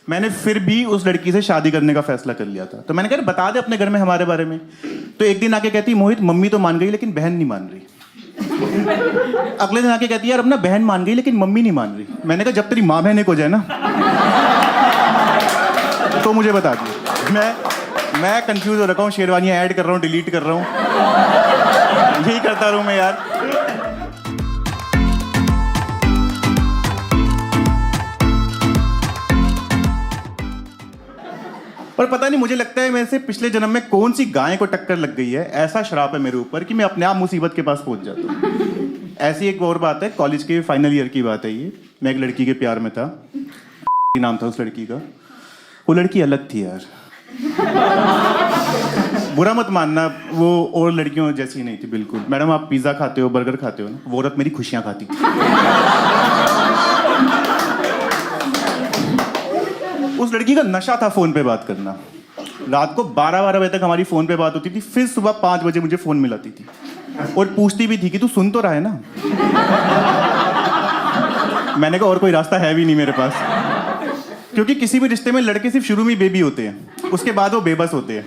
मैंने फिर भी उस लड़की से शादी करने का फैसला कर लिया था। तो मैंने कहा बता दे अपने घर में हमारे बारे में। तो एक दिन आके कहती मोहित मम्मी तो मान गई लेकिन बहन नहीं मान रही। अगले दिन आके कहती यार अब ना बहन मान गई लेकिन मम्मी नहीं मान रही। मैंने कहा जब तेरी माँ बहन एक हो जाए ना तो मुझे बता दी। मैं कंफ्यूज हो रखा हूँ, शेरवानियाँ ऐड कर रहा हूँ, डिलीट कर रहा हूँ, यही करता रहूँ मैं यार। और पता नहीं मुझे लगता है मेरे से पिछले जन्म में कौन सी गाय को टक्कर लग गई है, ऐसा श्राप है मेरे ऊपर कि मैं अपने आप मुसीबत के पास पहुंच जाता हूँ। ऐसी एक और बात है, कॉलेज के फाइनल ईयर की बात है ये। मैं एक लड़की के प्यार में था, नाम था उस लड़की का। वो लड़की अलग थी यार, बुरा मत मानना, वो और लड़कियों जैसी नहीं थी बिल्कुल। मैडम आप पिज्जा खाते हो, बर्गर खाते हो ना, वो औरत मेरी खुशियां खाती थी। उस लड़की का नशा था फोन पे बात करना। रात को 12-12 बजे तक हमारी फोन पे बात होती थी, फिर सुबह 5 बजे मुझे फोन मिलाती थी और पूछती भी थी कि तू सुन तो रहा है ना। मैंने कहा और कोई रास्ता है भी नहीं मेरे पास, क्योंकि किसी भी रिश्ते में लड़के सिर्फ शुरू में बेबी होते हैं, उसके बाद वो बेबस होते हैं।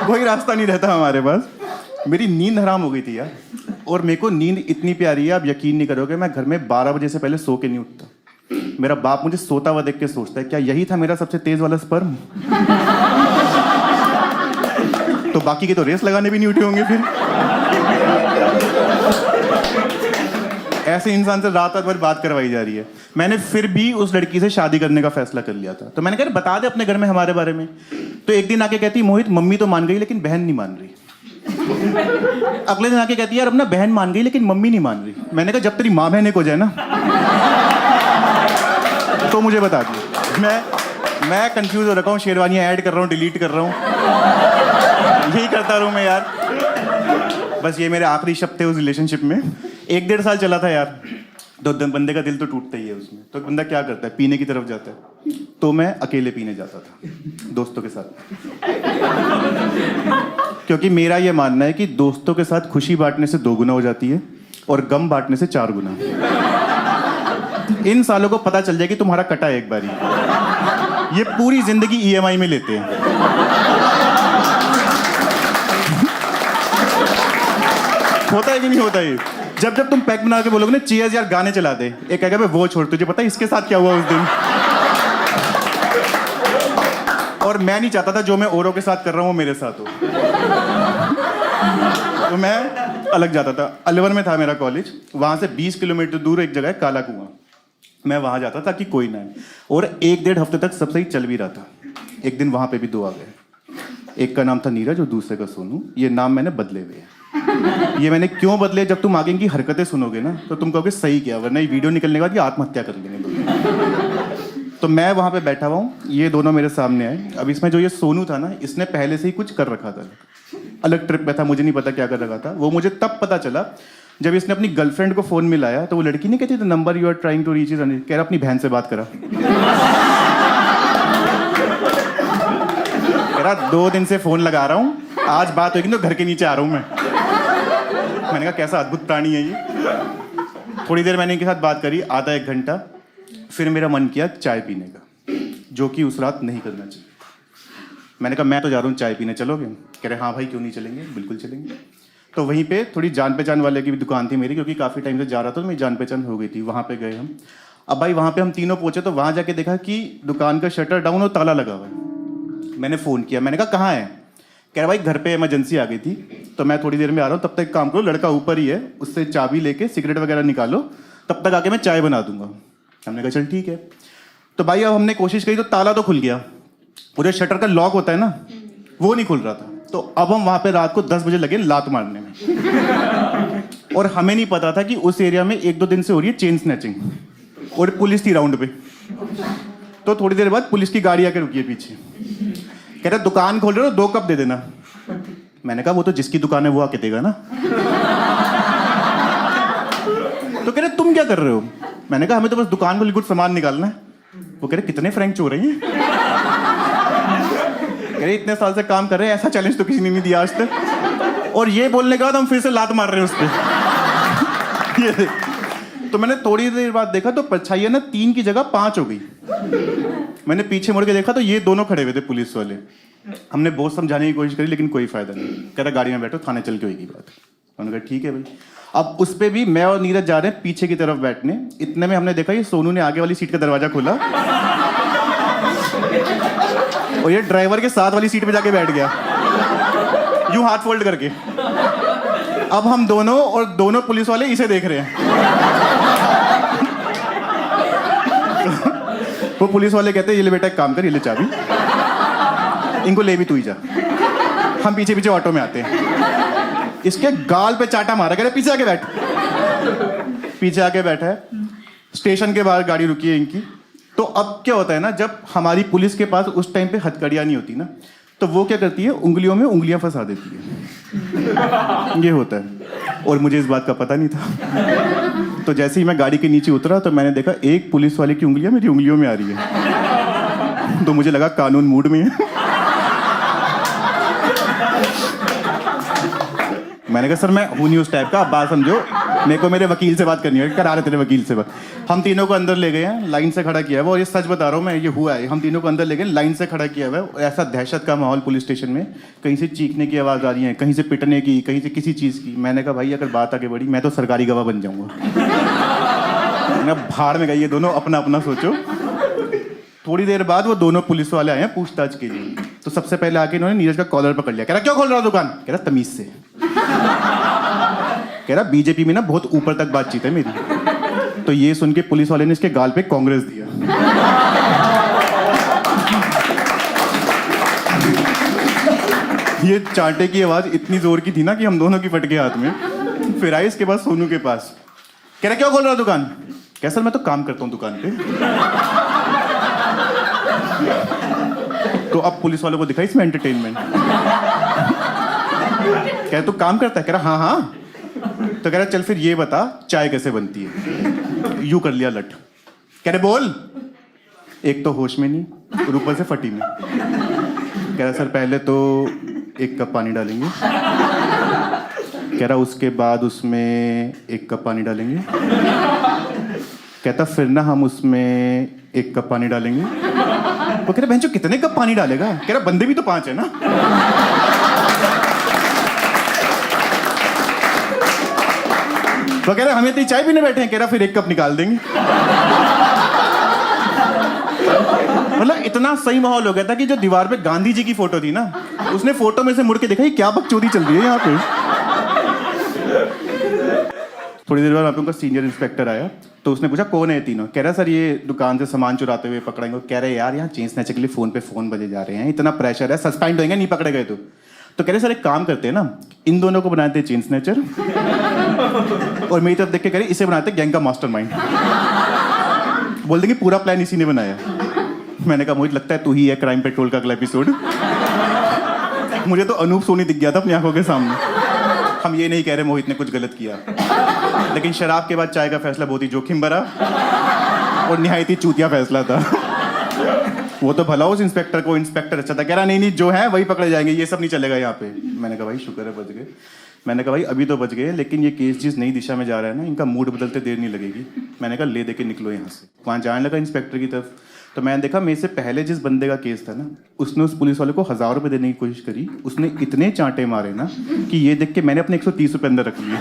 कोई रास्ता नहीं रहता हमारे पास। मेरी नींद हराम हो गई थी यार, और मेरे को नींद इतनी प्यारी है आप यकीन नहीं करोगे, मैं घर में 12 बजे से पहले सो के नहीं उठता। मेरा बाप मुझे सोता हुआ देख के सोचता है क्या यही था मेरा सबसे तेज वाला स्पर्म। तो बाकी के तो रेस लगाने भी नहीं उठे होंगे फिर। ऐसे इंसान से रात भर बात करवाई जा रही है। मैंने फिर भी उस लड़की से शादी करने का फैसला कर लिया था। तो मैंने कहा बता दे अपने घर में हमारे बारे में। तो एक दिन आके कहती मोहित मम्मी तो मान गई लेकिन बहन नहीं मान रही। अगले दिन आके कहती यार अब ना बहन मान गई लेकिन मम्मी नहीं मान रही। मैंने कहा जब तेरी माँ बहन एक हो जाए ना तो मुझे बता दी। मैं कंफ्यूज हो रखा हूँ, शेरवानियाँ ऐड कर रहा हूँ, डिलीट कर रहा हूँ, यही करता रहूँ मैं यार। बस ये मेरे आखिरी शब्द थे उस रिलेशनशिप में। 1-1.5 साल चला था यार। तो बंदे का दिल तो टूटता ही है उसमें। तो बंदा क्या करता है, पीने की तरफ जाता है। तो मैं अकेले पीने जाता था दोस्तों के साथ, क्योंकि मेरा ये मानना है कि दोस्तों के साथ खुशी बांटने से 2 गुना हो जाती है और गम बांटने से 4 गुना। इन सालों को पता चल जाए कि तुम्हारा कटा है एक बारी, ये पूरी जिंदगी EMI में लेते हैं। होता है कि नहीं होता है? जब जब तुम पैक बना के बोलोगे ना चीयर्स यार गाने चला दे, एक कहेगा भाई वो छोड़, तुझे पता है इसके साथ क्या हुआ उस दिन। और मैं नहीं चाहता था जो मैं औरों के साथ कर रहा हूँ वो मेरे साथ हो। तो मैं अलग जाता था। अलवर में था मेरा कॉलेज, वहां से 20 किलोमीटर दूर एक जगह है काला कुआं। मैं वहां जाता था कि कोई ना है, और 1-1.5 हफ्ते तक सब सही चल भी रहा था। एक दिन वहां पे भी 2 आ गए। एक का नाम था नीरज और दूसरे का सोनू। ये नाम मैंने बदले हुए हैं। ये मैंने क्यों बदले, जब तुम आगे इनकी हरकतें सुनोगे ना तो तुम कहोगे सही किया, वरना ये वीडियो निकलने के बाद ये आत्महत्या कर लेंगे। तो मैं वहां पे बैठा हुआ हूँ, ये दोनों मेरे सामने आए। अब इसमें जो ये सोनू था ना, इसने पहले से ही कुछ कर रखा था, अलग ट्रिप में था, मुझे नहीं पता क्या कर रखा था। वो मुझे तब पता चला जब इसने अपनी गर्लफ्रेंड को फोन मिलाया। तो वो लड़की नहीं कहती the number you are trying to reach is unreachable, कह रहा अपनी बहन से बात करा। कह रहा 2 दिन से फोन लगा रहा हूँ, आज बात होगी तो घर के नीचे आ रहा हूँ मैं। मैंने कहा कैसा अद्भुत प्राणी है ये। थोड़ी देर मैंने इनके साथ बात करी, आधा 1 घंटा। फिर मेरा मन किया चाय पीने का, जो कि उस रात नहीं करना चाहिए। मैंने कहा मैं तो जा रहा हूँ चाय पीने, चलोगे? कह रहे हाँ भाई क्यों नहीं चलेंगे, बिल्कुल चलेंगे। तो वहीं पे थोड़ी जान पहचान वाले की भी दुकान थी मेरी, क्योंकि काफ़ी टाइम से जा रहा था तो मेरी जान पहचान हो गई थी। वहाँ पे गए हम। अब भाई वहाँ पे हम तीनों पहुँचे तो वहाँ जाके देखा कि दुकान का शटर डाउन और ताला लगा हुआ है। मैंने फ़ोन किया, मैंने कहा कहाँ है? कह रहा भाई घर पे इमरजेंसी आ गई थी, तो मैं थोड़ी देर में आ रहा हूँ, तब तक काम करो, लड़का ऊपर ही है, उससे चाबी लेके सिगरेट वगैरह निकालो, तब तक आके मैं चाय बना दूंगा। हमने कहा चल ठीक है। तो भाई अब हमने कोशिश करी तो ताला तो खुल गया, वो जो शटर का लॉक होता है ना वो नहीं खुल रहा था। तो अब हम वहां पे रात को 10 बजे लगे लात मारने में। और हमें नहीं पता था कि उस एरिया में 1-2 दिन से हो रही है चेन स्नैचिंग, और पुलिस थी राउंड पे। तो थोड़ी देर बाद पुलिस की गाड़ी आके रुकी है पीछे। कह रहा दुकान खोल रहे हो 2 कप दे देना। मैंने कहा वो तो जिसकी दुकान है वो आके देगा ना। तो कह रहे तुम क्या कर रहे हो? मैंने कहा हमें तो बस दुकान को कुछ सामान निकालना है। वो कह रहे कितने फ्रैंक चोर रही हैं? कह रहे इतने साल से काम कर रहे हैं, ऐसा चैलेंज तो किसी ने नहीं दिया आज तक। और ये बोलने के बाद हम फिर से लात मार रहे हैं उस पर। तो तो मैंने थोड़ी देर बाद देखा तो परछाइयाँ ना 3 की जगह 5 हो गई। मैंने पीछे मुड़ के देखा तो ये दोनों खड़े हुए थे पुलिस वाले। हमने बहुत समझाने की कोशिश करी लेकिन कोई फायदा नहीं। कह रहा गाड़ी में बैठो, थाने चल के होगी बात। उन्होंने कहा ठीक है भाई। अब उस पे भी मैं और नीरज जा रहे हैं पीछे की तरफ बैठने। इतने में हमने देखा ये सोनू ने आगे वाली सीट का दरवाजा खोला और ये ड्राइवर के साथ वाली सीट पे जाके बैठ गया, यूं हाथ फोल्ड करके। अब हम दोनों और दोनों पुलिस वाले इसे देख रहे हैं। वो पुलिस वाले कहते हैं ये ले बेटा एक काम कर, ये ले चाबी, इनको ले भी तू ही जा। हम पीछे पीछे ऑटो में आते हैं, इसके गाल पे चाटा मारा, कह रहे पीछे आके बैठ। पीछे आके बैठा है। स्टेशन के बाहर गाड़ी रुकी है इनकी। तो अब क्या होता है ना, जब हमारी पुलिस के पास उस टाइम पे हथकड़ियाँ नहीं होती ना, तो वो क्या करती है, उंगलियों में उंगलियां फंसा देती है। ये होता है। और मुझे इस बात का पता नहीं था। तो जैसे ही मैं गाड़ी के नीचे उतरा तो मैंने देखा एक पुलिस वाले की उंगलियां मेरी उंगलियों में आ रही है। तो मुझे लगा कानून मूड में है। मैंने कहा सर मैं हूं नहीं उस टाइप का, आप बात समझो, मेरे को मेरे वकील से बात करनी है। करा रहे तेरे वकील से बात। हम तीनों को अंदर ले गए हैं, लाइन से खड़ा किया हुआ। और ये सच बता रहा हूँ मैं, ये हुआ है। हम तीनों को अंदर ले गए, लाइन से खड़ा किया हुआ है। ऐसा दहशत का माहौल पुलिस स्टेशन में, कहीं से चीखने की आवाज़ आ रही है, कहीं से पिटने की, कहीं से किसी चीज़ की। मैंने कहा भाई अगर बात आगे बढ़ी मैं तो सरकारी गवाह बन जाऊँगा। भाड़ में गई ये दोनों, अपना अपना सोचो। थोड़ी देर बाद वो दोनों पुलिस वाले आए हैं पूछताछ के लिए। तो सबसे पहले आके इन्होंने नीरज का कॉलर पकड़ लिया। कह रहा क्यों खोल रहा दुकान? कह रहा तमीज से। कह रहा बीजेपी में ना बहुत ऊपर तक बातचीत है मेरी। तो ये सुन के पुलिस वाले ने इसके गाल पे कांग्रेस दिया। ये चांटे की आवाज इतनी जोर की थी ना कि हम दोनों की फट गए हाथ में। फिर आई इसके बाद सोनू के पास। कह रहा क्यों खोल रहा दुकान? कह सर मैं तो काम करता हूँ दुकान पे। तो अब पुलिस वालों को दिखा इसमें एंटरटेनमेंट। कह तू काम करता है? कह रहा हाँ हाँ। तो कह रहा चल फिर ये बता चाय कैसे बनती है? यूं कर लिया लट। कह रहे बोल। एक तो होश में नहीं और ऊपर से फटी में। कह रहा सर पहले तो 1 कप पानी डालेंगे। कह रहा उसके बाद उसमें 1 कप पानी डालेंगे। कहता फिर ना हम उसमें 1 कप पानी डालेंगे। वो कह रहा बहन कितने कप पानी डालेगा? कह रहा बंदे भी तो 5 है ना। तो कह रहा हमें तो चाय पीने बैठे हैं। कह रहा फिर 1 कप निकाल देंगे। मतलब इतना सही माहौल हो गया था कि जो दीवार पे गांधी जी की फोटो थी ना, उसने फोटो में से मुड़ के देखा ये क्या बकचोदी चल रही है यहाँ पे। थोड़ी देर बाद वहाँ पे उनका सीनियर इंस्पेक्टर आया। तो उसने पूछा कौन है ये तीनों? कह रहा सर ये दुकान से सामान चुराते हुए पकड़ेंगे। कह रहे यार यहाँ चेन स्नैचर के लिए फोन पे फोन बजे जा रहे हैं, इतना प्रेशर है, सस्पेंड होंगे नहीं पकड़े गए तो कह रहे सर एक काम करते हैं ना, इन दोनों को बनाते हैं चेन स्नैचर और मेरी तरफ देख के कह रहे इसे बनाते गैंग का मास्टरमाइंड। बोल देंगे पूरा प्लान इसी ने बनाया। मैंने कहा मुझे लगता है तू ही है क्राइम पेट्रोल का अगला एपिसोड। मुझे तो अनूप सोनी दिख गया था अपनी आंखों के सामने। हम ये नहीं कह रहे मोहित ने कुछ गलत किया, लेकिन शराब के बाद चाय का फैसला बहुत ही जोखिम भरा और निहायत ही चूतिया फैसला था। वो तो भला उस इंस्पेक्टर को इंस्पेक्टर अच्छा था, कह रहा नहीं जो है वही पकड़े जाएंगे, ये सब नहीं चलेगा यहाँ पे। मैंने कहा भाई शुक्र है बच गए। मैंने कहा भाई अभी तो बच गए, लेकिन ये केस जिस नई दिशा में जा रहा है ना, इनका मूड बदलते देर नहीं लगेगी। मैंने कहा ले दे के निकलो यहाँ से। वहाँ जाने लगा इंस्पेक्टर की तरफ। तो मैंने देखा मेरे से पहले जिस बंदे का केस था ना, उसने उस पुलिस वाले को 1000 रुपये देने की कोशिश करी। उसने इतने चांटे मारे ना कि ये देख के मैंने अपने 130 रुपये अंदर रख लिए।